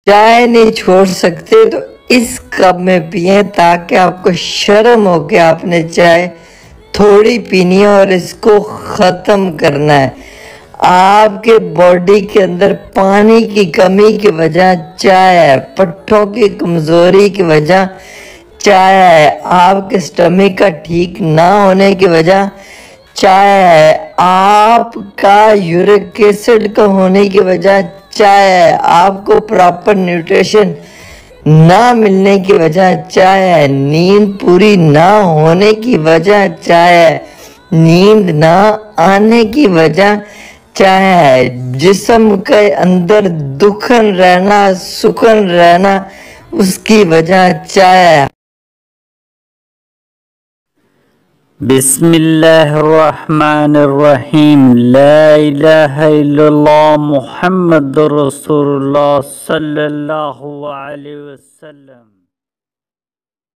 چائے نہیں چھوڑ سکتے تو اس کپ میں پئیں تاکہ آپ کو شرم ہو کہ آپ نے چائے تھوڑی پینی ہے اور اس کو ختم کرنا ہے۔ آپ کے باڈی کے اندر پانی کی کمی کی وجہ چائے ہے، پٹھوں کی کمزوری کی وجہ چائے ہے، آپ کے سٹمک کا ٹھیک نہ ہونے کی وجہ چائے ہے، آپ کا یورک ایسڈ کا ہونے کی وجہ چائے ہے، آپ کو پراپر نیوٹریشن نہ ملنے کی وجہ چائے ہے، نیند پوری نہ ہونے کی وجہ چائے ہے، نیند نہ آنے کی وجہ چائے ہے، جسم کے اندر دکھن رہنا سکن رہنا اس کی وجہ چائے ہے۔ بسم اللہ الرحمن الرحیم، لا الہ الا اللہ محمد رسول اللہ صلی اللہ علیہ وسلم۔